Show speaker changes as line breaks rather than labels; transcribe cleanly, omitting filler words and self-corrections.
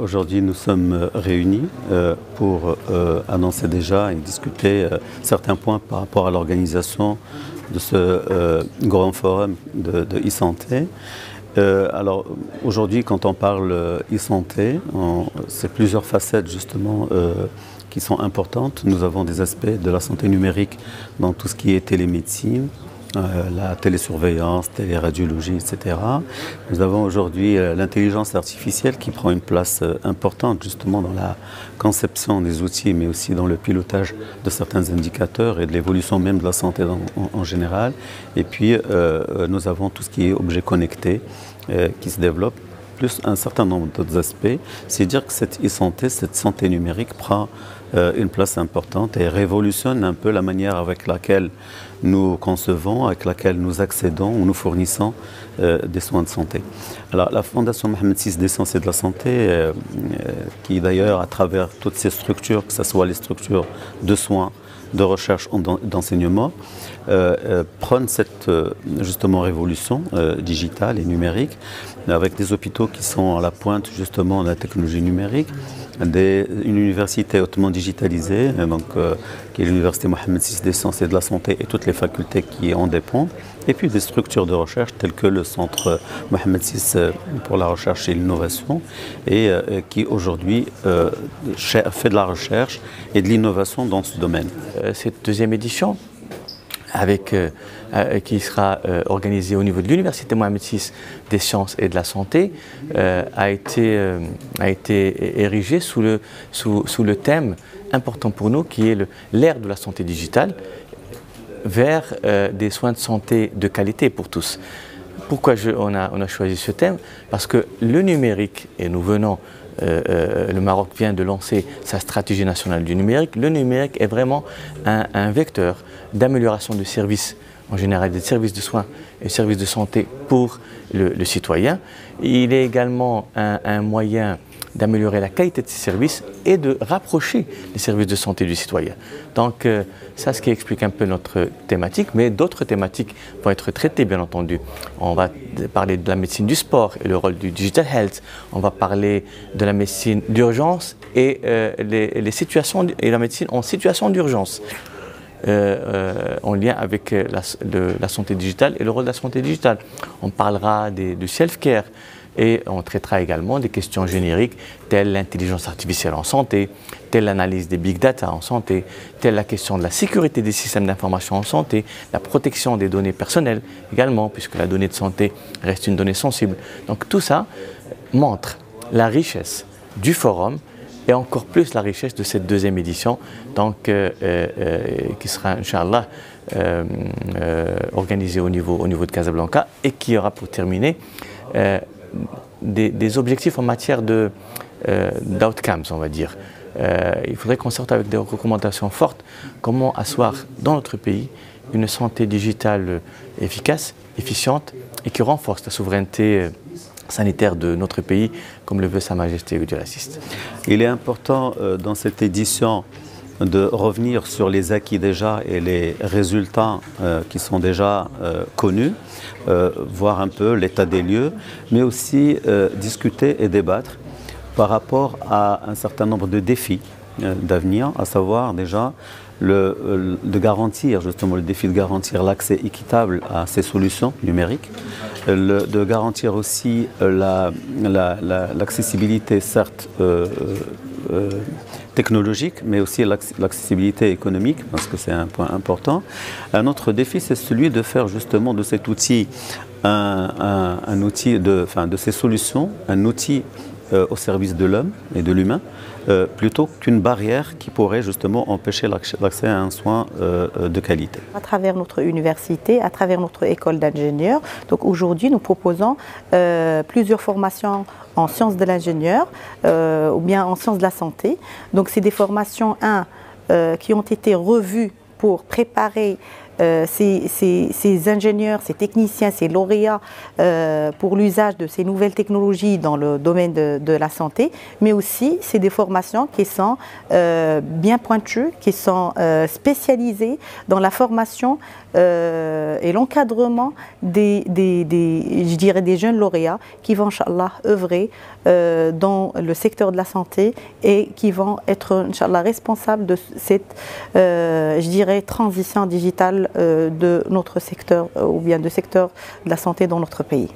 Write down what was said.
Aujourd'hui, nous sommes réunis pour annoncer déjà et discuter certains points par rapport à l'organisation de ce grand forum de e-santé. Alors aujourd'hui, quand on parle e-santé, c'est plusieurs facettes justement qui sont importantes. Nous avons des aspects de la santé numérique dans tout ce qui est télémédecine, la télésurveillance, téléradiologie, etc. Nous avons aujourd'hui l'intelligence artificielle qui prend une place importante justement dans la conception des outils, mais aussi dans le pilotage de certains indicateurs et de l'évolution même de la santé en général. Et puis nous avons tout ce qui est objets connectés qui se développe, plus un certain nombre d'autres aspects. C'est dire que cette e-santé, cette santé numérique prend une place importante et révolutionne un peu la manière avec laquelle nous concevons, avec laquelle nous accédons ou nous fournissons des soins de santé. Alors la Fondation Mohamed VI des sciences et de la santé, qui d'ailleurs à travers toutes ces structures, que ce soit les structures de soins, de recherche, d'enseignement, prône cette justement révolution digitale et numérique, avec des hôpitaux qui sont à la pointe justement de la technologie numérique, une université hautement digitalisée, donc, qui est l'université Mohamed VI des sciences et de la santé et toutes les facultés qui en dépendent, et puis des structures de recherche telles que le centre Mohamed VI pour la recherche et l'innovation, et qui aujourd'hui fait de la recherche et de l'innovation dans ce domaine.
Cette deuxième édition, qui sera organisée au niveau de l'Université Mohamed VI des sciences et de la santé, a été érigée sous le thème important pour nous qui est l'ère de la santé digitale vers des soins de santé de qualité pour tous. Pourquoi on a choisi ce thème? Parce que le numérique, et nous venons le Maroc vient de lancer sa stratégie nationale du numérique. Le numérique est vraiment un vecteur d'amélioration de services, en général des services de soins et services de santé pour le citoyen. Il est également un moyen d'améliorer la qualité de ces services et de rapprocher les services de santé du citoyen. Donc ça, ce qui explique un peu notre thématique, mais d'autres thématiques vont être traitées, bien entendu. On va parler de la médecine du sport et le rôle du digital health. On va parler de la médecine d'urgence et les situations et la médecine en situation d'urgence. En lien avec la santé digitale et le rôle de la santé digitale. On parlera du self-care et on traitera également des questions génériques telles l'intelligence artificielle en santé, telle l'analyse des big data en santé, telle la question de la sécurité des systèmes d'information en santé, la protection des données personnelles également, puisque la donnée de santé reste une donnée sensible. Donc tout ça montre la richesse du forum et encore plus la richesse de cette deuxième édition, donc, qui sera, Inch'Allah, organisée au niveau de Casablanca et qui aura pour terminer des objectifs en matière d'outcomes, on va dire. Il faudrait qu'on sorte avec des recommandations fortes, comment asseoir dans notre pays une santé digitale efficace, efficiente et qui renforce la souveraineté sanitaire de notre pays, comme le veut Sa Majesté Udir Assist.
Il est important dans cette édition de revenir sur les acquis déjà et les résultats qui sont déjà connus, voir un peu l'état des lieux, mais aussi discuter et débattre par rapport à un certain nombre de défis d'avenir, à savoir déjà de garantir justement le défi de garantir l'accès équitable à ces solutions numériques, de garantir aussi l'accessibilité certes technologique, mais aussi l'accessibilité économique, parce que c'est un point important. Un autre défi, c'est celui de faire justement de cet outil un outil de ces solutions, un outil au service de l'homme et de l'humain, plutôt qu'une barrière qui pourrait justement empêcher l'accès à un soin de qualité.
À travers notre université, à travers notre école d'ingénieurs, donc aujourd'hui nous proposons plusieurs formations en sciences de l'ingénieur ou bien en sciences de la santé. Donc c'est des formations qui ont été revues pour préparer ces ingénieurs, ces techniciens, ces lauréats pour l'usage de ces nouvelles technologies dans le domaine de la santé, mais aussi c'est des formations qui sont bien pointues, qui sont spécialisées dans la formation et l'encadrement je dirais des jeunes lauréats qui vont, Inch'Allah, œuvrer dans le secteur de la santé et qui vont être, Inch'Allah, responsables de cette, je dirais, transition digitale de notre secteur ou bien du secteur de la santé dans notre pays.